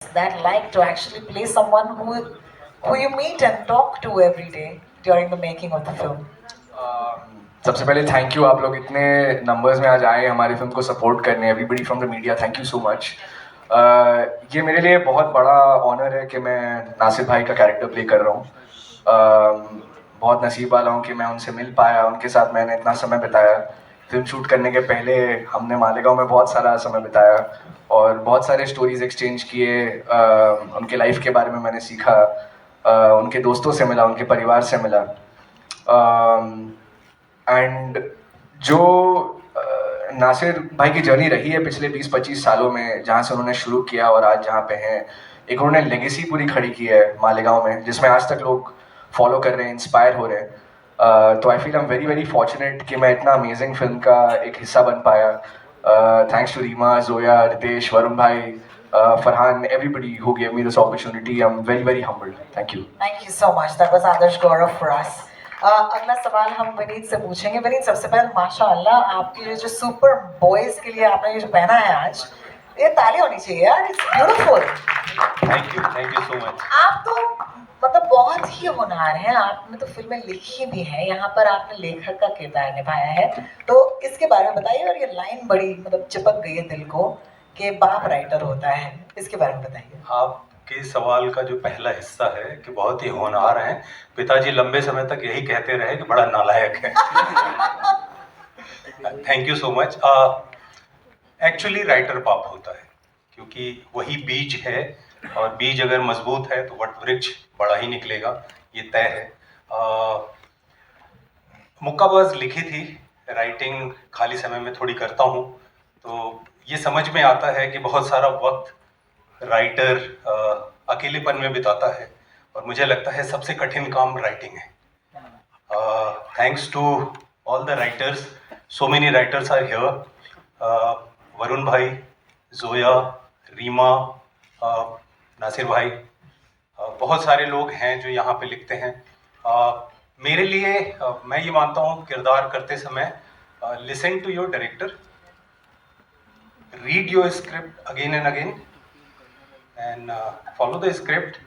that like to actually play someone who you meet and talk to every day during the making of the film? सबसे पहले thank you, आप लोग इतने numbers में आज आए हमारी फिल्म को सपोर्ट करने, everybody from the media, thank you so much. ये मेरे लिए बहुत बड़ा ऑनर है कि मैं नासिर भाई का कैरेक्टर प्ले कर रहा हूँ। बहुत नसीब वाला हूँ कि मैं उनसे मिल पाया, उनके साथ मैंने इतना समय बिताया। फिल्म शूट करने के पहले हमने मालेगांव में बहुत सारा समय बिताया और बहुत सारे स्टोरीज एक्सचेंज किए। उनके लाइफ के बारे में मैंने सीखा, उनके दोस्तों से मिला, उनके परिवार से मिला। एंड जो नासिर भाई की जर्नी रही है पिछले 20-25 सालों में, जहाँ से उन्होंने शुरू किया और आज जहाँ पे हैं, एक उन्होंने लेगेसी पूरी खड़ी की है मालेगांव में, जिसमें आज तक लोग फॉलो कर रहे हैं, इंस्पायर हो रहे हैं। तो I feel I am very very fortunate कि मैं इतना अमेजिंग फिल्म का एक हिस्सा बन पाया। थैंक्स टू रीमा, जोया, रितेश, वरुण भाई, Farhan, everybody who gave me this opportunity. I'm very very humbled. Thank you. Thank you so much. That was Adarsh Gaurav for us. अगला सवाल हम विनीत से पूछेंगे। विनीत, सबसे पहले माशाअल्लाह आपकी ये जो सुपर बॉयज के लिए आपने ये जो पहना है आज, ये ताली होनी चाहिए यार, it's beautiful. Thank you so much. आप तो मतलब बहुत ही होनहार हैं, आपने तो फिल्में लिखी भी हैं, यहाँ पर आपने लेखक का किरदार निभाया है, तो इसके बारे में बताइए। और ये लाइन बड़ी मतलब चिपक गई है दिल को कि बाप राइटर होता है, इसके बारे में बताइए। आपके सवाल का जो पहला हिस्सा है कि बहुत ही होनहार हैं, पिताजी लंबे समय तक यही कहते रहे कि बड़ा नालायक है। Thank you so much. Actually writer बाप होता है, क्योंकि वही बीज है, और बीज अगर मजबूत है तो वट वृक्ष बड़ा ही निकलेगा, ये तय है। मुक्काबाज लिखी थी, राइटिंग खाली समय में थोड़ी करता हूँ, तो ये समझ में आता है कि बहुत सारा वक्त राइटर अकेलेपन में बिताता है, और मुझे लगता है सबसे कठिन काम राइटिंग है। Thanks to all the writers, so many writers are here. Varun भाई, जोया, रीमा, नासिर भाई, बहुत सारे लोग हैं जो यहाँ पे लिखते हैं। मेरे लिए मैं ये मानता हूँ किरदार करते समय, listen to your director, read your script again and again, and follow the script,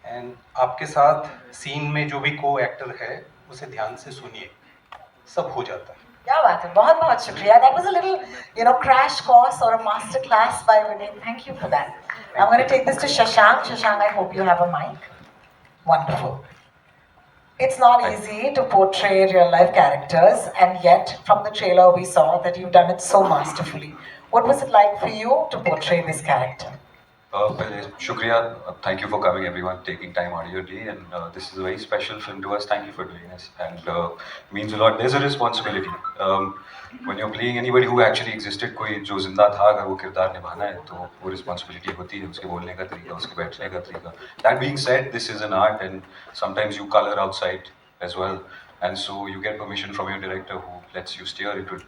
and आपके साथ सीन में जो भी को एक्टर है उसे ध्यान से सुनिए, सब हो जाता है। क्या बात है, बहुत बहुत शुक्रिया। That was a little, crash course or a master class by Vinay. Thank you for that. I'm going to take this to Shashank. Shashank, I hope you have a mic. Wonderful. It's not easy to portray real life characters, and yet from the trailer we saw that you've done it so masterfully. What was it like for you to portray this character? पहले शुक्रिया, thank you for coming everyone, taking time out of your day, and this is a very special film to us. Thank you for doing this, and means a lot. There's a responsibility when you're playing anybody who actually existed, कोई जो जिंदा था, अगर वो किरदार निभाना है तो वो responsibility होती है, उसके बोलने का तरीका, उसके बैठने का तरीका। That being said, this is an art, and sometimes you color outside as well, and so you get permission from your director who lets you steer into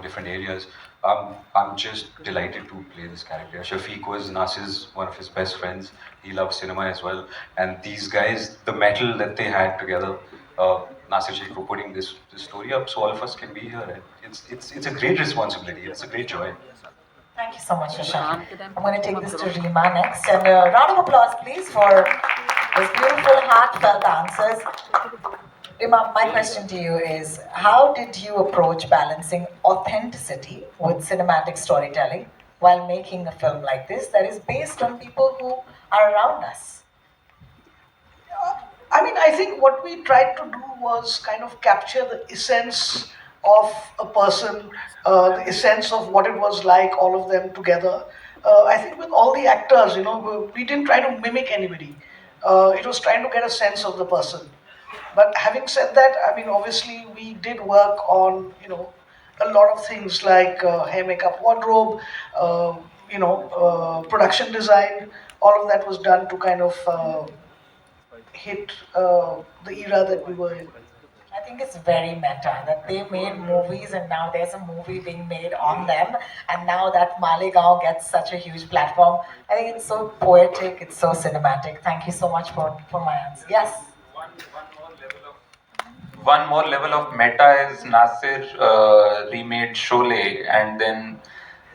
different areas. I'm just delighted to play this character. Shafiq was Nasir's one of his best friends. He loves cinema as well, and these guys, the metal that they had together, Nasir Sheikh for putting this story up, so all of us can be here. And it's a great responsibility. It's a great joy. Thank you so much, Shashank. I'm going to take this to Reema next, and a round of applause, please, for those beautiful, heartfelt answers. Reema, my question to you is, how did you approach balancing authenticity with cinematic storytelling while making a film like this that is based on people who are around us? I mean, I think what we tried to do was kind of capture the essence of a person, the essence of what it was like, all of them together. I think with all the actors, we didn't try to mimic anybody. It was trying to get a sense of the person. But having said that, I mean, obviously we did work on, a lot of things like hair, makeup, wardrobe, production design. All of that was done to kind of hit the era that we were in. I think it's very meta that they made movies and now there's a movie being made on them, and now that Malegaon gets such a huge platform. I think it's so poetic, it's so cinematic. Thank you so much for my answer. Yes? One more level of meta is Nasir remade Sholay, and then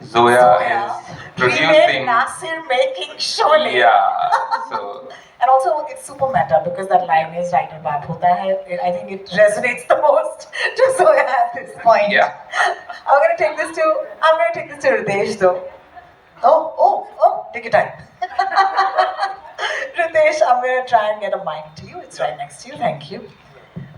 Zoya Zoya. is Remake producing. Nasir making Sholay. Yeah. So And also, it's super meta because that line is right above hota hai. I think it resonates the most to Zoya at this point. Yeah. I'm gonna take this to Ritesh though. Oh, take your time. Ritesh, I'm gonna try and get a mic to you. It's right next to you. Thank you.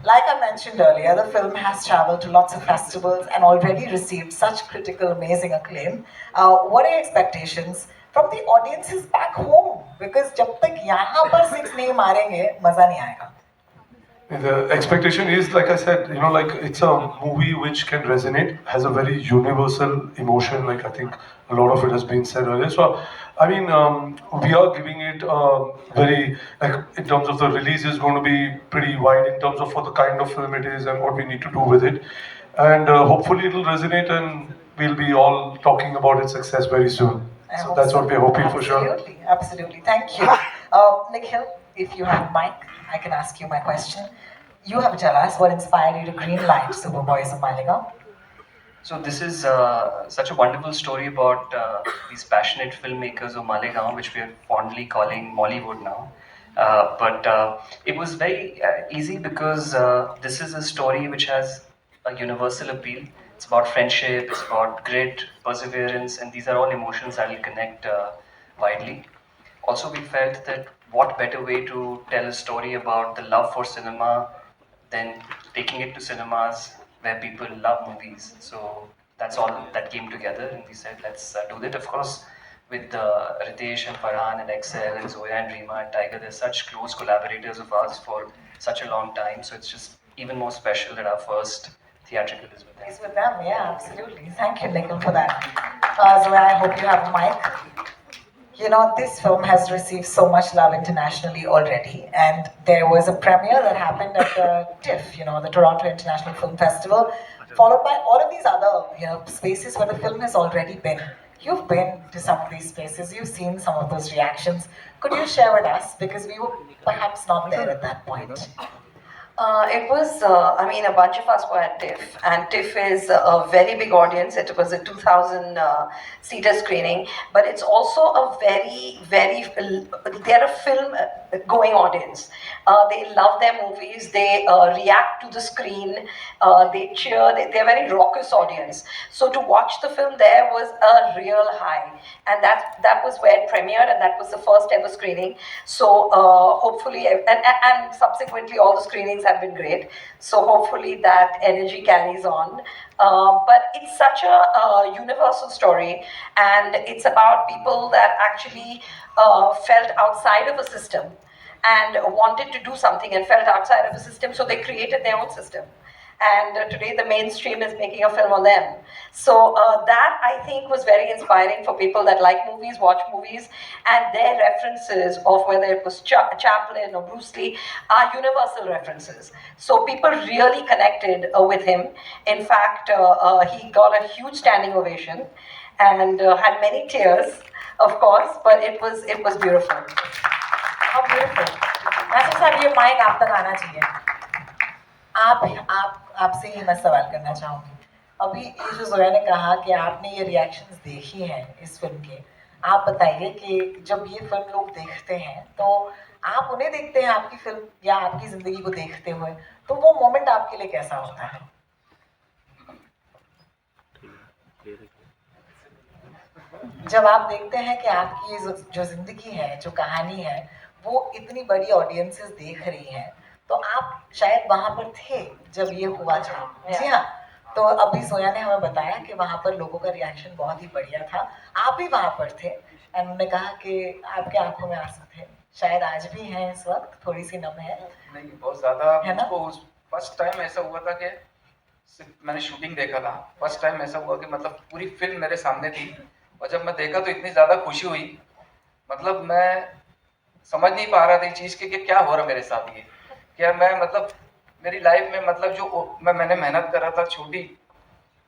Like I mentioned earlier, the film has traveled to lots of festivals and already received such critical, amazing acclaim. What are your expectations from the audiences back home? Because जब तक यहाँ पर six नहीं मारेंगे, मजा नहीं आएगा. The expectation is, like I said, like it's a movie which can resonate, has a very universal emotion. Like I think a lot of it has been said earlier. So, I mean, we are giving it very, like in terms of the release is going to be pretty wide in terms of for the kind of film it is and what we need to do with it. And hopefully it will resonate and we'll be all talking about its success very soon. I So hope that's so. what we're hoping for sure. Absolutely. Thank you. Nikhil, if you have mic, I can ask you my question. You have tell us what inspired you to greenlight Superboys of Maligaon. So this is such a wonderful story about these passionate filmmakers of Malegaon, which we are fondly calling Mollywood now. But it was very easy because this is a story which has a universal appeal. It's about friendship, it's about grit, perseverance, and these are all emotions that will connect widely. Also, we felt that what better way to tell a story about the love for cinema than taking it to cinemas where people love movies. So that's all that came together, and we said, let's do that. Of course, with Ritesh and Farhan and Excel and Zoya and Rima and Tiger, they're such close collaborators of ours for such a long time. So it's just even more special that our first theatrical is with them. It's with them, yeah, absolutely. Thank you, Nikhil, for that. Zoya, I hope you have a mic. You know, this film has received so much love internationally already, and there was a premiere that happened at the TIFF, the Toronto International Film Festival, followed by all of these other, spaces where the film has already been. You've been to some of these spaces, you've seen some of those reactions. Could you share with us, because we were perhaps not there at that point? It was, a bunch of us were at TIFF, and TIFF is a very big audience. It was a 2,000 seater screening, but it's also a they're a film going audience. They love their movies, they react to the screen, they cheer, they're a very raucous audience. So to watch the film there was a real high, and that was where it premiered, and that was the first ever screening. So hopefully, and subsequently all the screenings have been great. So hopefully that energy carries on. But it's such a universal story, and it's about people that actually felt outside of a system and wanted to do something and felt outside of a system, so they created their own system. And today the mainstream is making a film on them. So that, I think, was very inspiring for people that like movies, watch movies, and their references of whether it was Chaplin or Bruce Lee are universal references. So people really connected with him. In fact, he got a huge standing ovation and had many tears, of course, but it was beautiful. How beautiful. Nasir साहब, ये mic आप तक आना चाहिए. आपसे ही मैं सवाल करना चाहूँगी. अभी ये जो जोया ने कहा कि आपने ये रिएक्शंस देखी हैं इस फिल्म के, आप बताइए कि जब ये फिल्म लोग देखते हैं तो आप उन्हें देखते हैं आपकी फिल्म या आपकी ज़िंदगी को देखते हुए, तो वो मोमेंट आपके लिए कैसा होता है? जब आप देखते हैं कि आपकी जो ज़िंदगी है, जो कहानी है, वो इतनी बड़ी ऑडियंसेस देख रही हैं, तो आप शायद वहाँ पर थे जब ये हुआ था. जी हाँ. तो अभी जोया ने हमें बताया कि वहाँ पर लोगों का रिएक्शन बहुत ही बढ़िया था. आप भी वहाँ पर थे एंड उन्होंने कहा कि आपके आंखों में आंसू थे. शायद आज भी हैं, इस वक्त थोड़ी सी नम है. नहीं, बहुत ज़्यादा. है ना? मुझको फर्स्ट टाइम ऐसा हुआ था कि मैंने शूटिंग देखा था. फर्स्ट टाइम ऐसा हुआ कि मतलब पूरी फिल्म मेरे सामने थी, और जब मैं देखा तो इतनी ज़्यादा खुशी हुई. मतलब मैं समझ नहीं पा रहा था इस चीज़ के कि क्या हो रहा मेरे साथ. ये क्या मैं मतलब मेरी लाइफ में मतलब जो मैंने मेहनत कर रहा था छोटी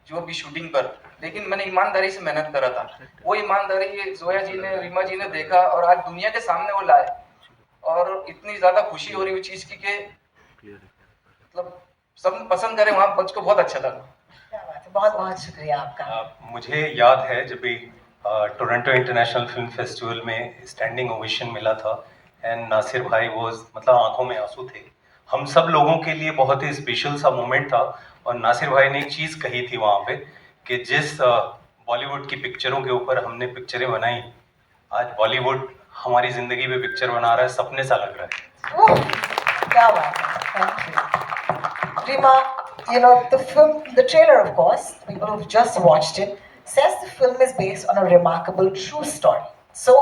जो भी शूटिंग पर, लेकिन मैंने ईमानदारी से मेहनत करा था. वो ईमानदारी जोया जी ने, रीमा जी ने देखा और आज दुनिया के सामने वो लाए, और इतनी ज़्यादा खुशी हो रही हुई चीज़ की कि मतलब सब पसंद करें, वहाँ मुझको बहुत अच्छा लगा. बहुत बहुत शुक्रिया आपका. मुझे याद है जब भी टोरंटो इंटरनेशनल फिल्म फेस्टिवल में स्टैंडिंग ओवेशन मिला था एंड नासिर भाई वो मतलब आंखों में आंसू थे. हम सब लोगों के लिए बहुत ही स्पेशल सा मोमेंट था और नासिर भाई ने एक चीज़ कही थी वहाँ पे कि जिस बॉलीवुड की पिक्चरों के ऊपर हमने पिक्चरें बनाई, आज बॉलीवुड हमारी ज़िंदगी में पिक्चर बना रहा है, सपने सा लग रहा है. Woo! क्या बात है. Thank you. Rima, you know, the trailer, of course, people who've just watched it, says the film is based on a remarkable true story. So,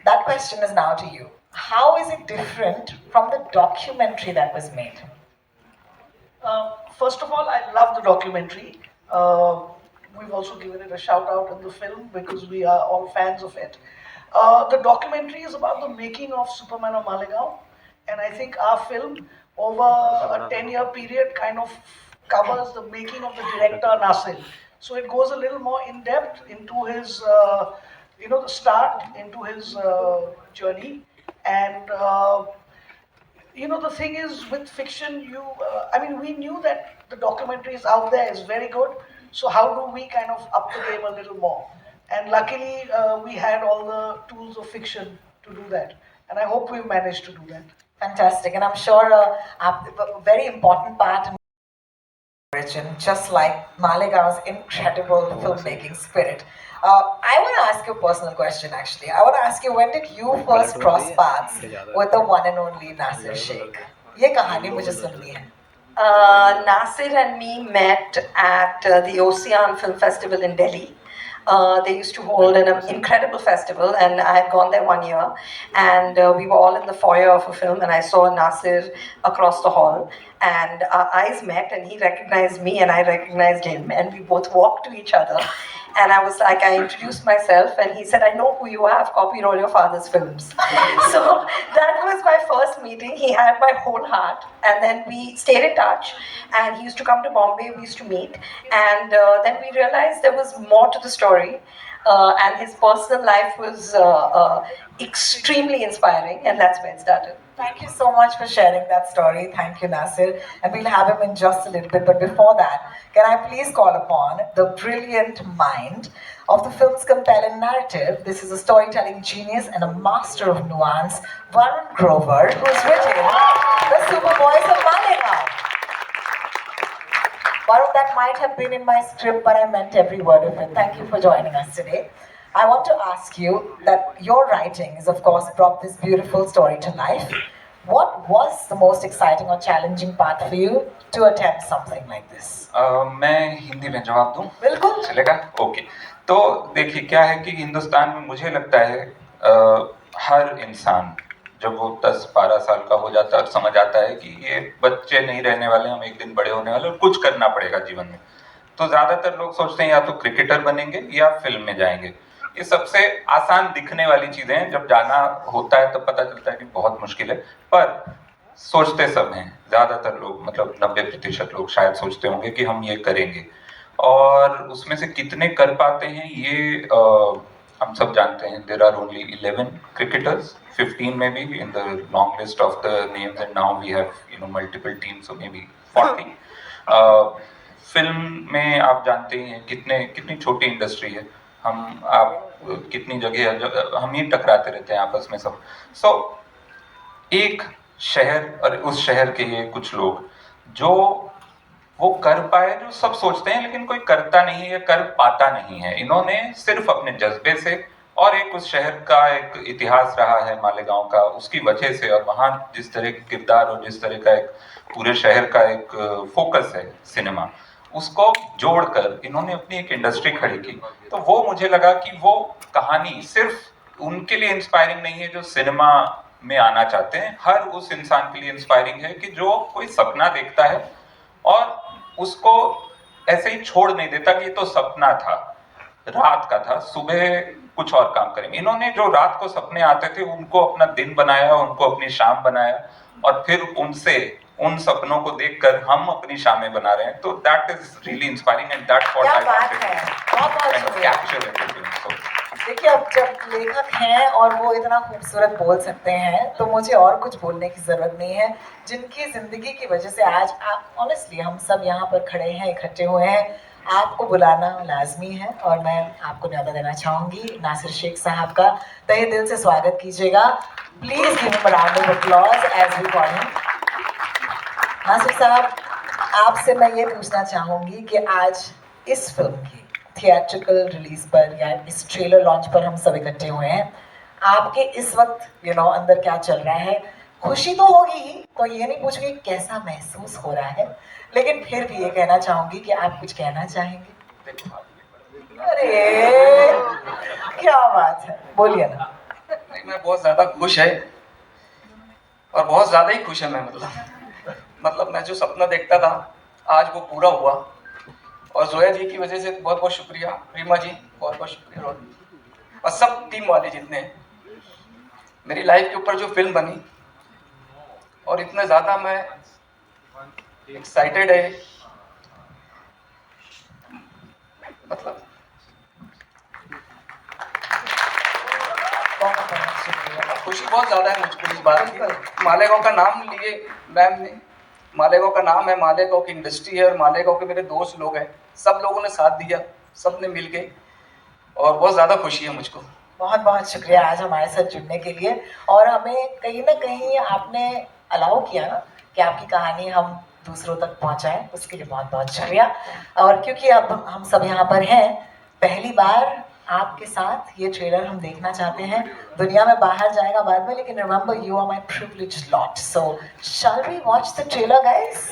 that question is now to you. How is it different from the documentary that was made? First of all, I love the documentary. We've also given it a shout out in the film because we are all fans of it. The documentary is about the making of Superman of Malegaon, and I think our film, over a 10-year period, kind of covers the making of the director Nasir. So it goes a little more in depth into his, the start, into his journey, and the thing is with fiction, we knew that the documentary is out there, is very good. So how do we kind of up the game a little more? And luckily, we had all the tools of fiction to do that, and I hope we've managed to do that. Fantastic, and I'm sure a very important part in origin, just like Malegaon's incredible filmmaking spirit. I want to ask you a personal question, actually. I want to ask you, when did you first cross paths with the one and only Nasir Sheikh? ये कहानी मुझे सुननी है. Nasir and me met at the Ocean Film Festival in Delhi. They used to hold an incredible festival, and I had gone there 1 year, and we were all in the foyer of a film, and I saw Nasir across the hall, and our eyes met, and he recognized me, and I recognized him, and we both walked to each other, and I was like, I introduced myself, and he said, I know who you are, I've copied all your father's films. So that was my first meeting. He had my whole heart, and then we stayed in touch, and he used to come to Bombay, we used to meet, and then we realized there was more to the story, and his personal life was extremely inspiring, and that's where it started. Thank you so much for sharing that story. Thank you, Nasir. And we'll have him in just a little bit. But before that, can I please call upon the brilliant mind of the film's compelling narrative? This is a storytelling genius and a master of nuance, Varun Grover, who's written The Superboys of Malegaon. Varun, that might have been in my script, but I meant every word of it. Thank you for joining us today. I want to ask you that your writing has, of course, brought this beautiful story to life. What was the most exciting or challenging part for you to attempt something like this? मैं हिंदी में जवाब दूं? बिल्कुल. चलेगा? Okay. तो देखिए क्या है कि हिंदुस्तान में मुझे लगता है हर इंसान जब वो 10-12 साल का हो जाता है और समझ आता है कि ये बच्चे नहीं रहने वाले, हम एक दिन बड़े होने वाले और कुछ करना पड़ेगा जीवन में, तो ज़्यादातर लोग सोचते हैं या तो क्रिकेटर बनेंगे या फिल्म में जाएंगे. ये सबसे आसान दिखने वाली चीज़ें हैं. जब जाना होता है तब पता चलता है कि बहुत मुश्किल है, पर सोचते सब हैं. ज़्यादातर लोग, मतलब 90% लोग शायद सोचते होंगे कि हम ये करेंगे, और उसमें से कितने कर पाते हैं ये हम सब जानते हैं. देयर आर ओनली 11 क्रिकेटर्स, 15 में भी in the long list of the names, and now we have multiple teams, so maybe 40. Film में आप जानते ही हैं कितनी छोटी इंडस्ट्री है. आप कितनी जगह हम ही टकराते रहते हैं आपस में सब. सो एक शहर और उस शहर के ये कुछ लोग जो वो कर पाए, जो सब सोचते हैं लेकिन कोई करता नहीं है, कर पाता नहीं है. इन्होंने सिर्फ अपने जज्बे से, और एक उस शहर का एक इतिहास रहा है मालेगांव का, उसकी वजह से, और वहाँ जिस तरह के किरदार और जिस तरह का एक पूरे शहर का एक फोकस है सिनेमा, उसको जोड़कर इन्होंने अपनी एक इंडस्ट्री खड़ी की. तो वो मुझे लगा कि वो कहानी सिर्फ उनके लिए इंस्पायरिंग नहीं है जो सिनेमा में आना चाहते हैं. हर उस इंसान के लिए इंस्पायरिंग है कि जो कोई सपना देखता है और उसको ऐसे ही छोड़ नहीं देता कि ये तो सपना था, रात का था, सुबह कुछ और काम करेंगे. इन्होंने जो रात को सपने आते थे उनको अपना दिन बनाया, उनको अपनी शाम बनाया, और फिर उन सपनों को देखकर हम अपनी शामें बना रहे हैं. तो that is really inspiring, and that's what I wanted to capture in the film. देखिए, अब जब लेखक हैं और वो इतना खूबसूरत बोल सकते हैं, तो मुझे और कुछ बोलने की ज़रूरत नहीं है. जिनकी ज़िंदगी की वजह से आज ऑनेस्टली हम सब यहाँ पर खड़े हैं, इकट्ठे हुए हैं, आपको बुलाना लाजमी है और मैं आपको न्यौता देना चाहूँगी नासिर शेख साहब का। तहे दिल से स्वागत कीजिएगा। Please give him a round of applause as we call him. Nasir साहब, आपसे मैं ये पूछना चाहूँगी कि आज इस फिल्म की थिएट्रिकल रिलीज पर या इस ट्रेलर लॉन्च पर हम सब इकट्ठे हुए हैं, आपके इस वक्त अंदर क्या चल रहा है? खुशी तो होगी ही, तो ये नहीं पूछूंगी कैसा महसूस हो रहा है, लेकिन फिर भी ये कहना चाहूंगी कि आप कुछ कहना चाहेंगे? अरे क्या बात है, बोलिए ना। नहीं, मैं बहुत ज़्यादा खुश है और बहुत ज़्यादा ही खुश है मैं। मतलब मैं जो सपना देखता था आज वो पूरा हुआ और जोया जी की वजह से बहुत बहुत शुक्रिया, रीमा जी बहुत बहुत शुक्रिया, और सब टीम वाले जितने हैं। मेरी लाइफ के ऊपर जो फिल्म बनी और इतना ज़्यादा मैं एक्साइटेड है, मतलब खुशी बहुत ज़्यादा है मुझको इस बात की। मालेगांव का नाम लिए मैम ने, मालेगांव का नाम है, मालेगांव की इंडस्ट्री है और मालेगांव के मेरे दोस्त लोग हैं, सब लोगों ने साथ दिया, सब ने मिल के, और बहुत ज़्यादा खुशी है मुझको। बहुत बहुत शुक्रिया आज हमारे साथ जुड़ने के लिए, और हमें कहीं ना कहीं आपने अलाउ किया ना कि आपकी कहानी हम दूसरों तक पहुंचाएं, उसके लिए बहुत बहुत शुक्रिया। और क्योंकि अब हम सब यहाँ पर हैं, पहली बार आपके साथ ये ट्रेलर हम देखना चाहते हैं। दुनिया में बाहर जाएगा बाद में, लेकिन remember you are my privileged lot, so shall we watch the trailer guys?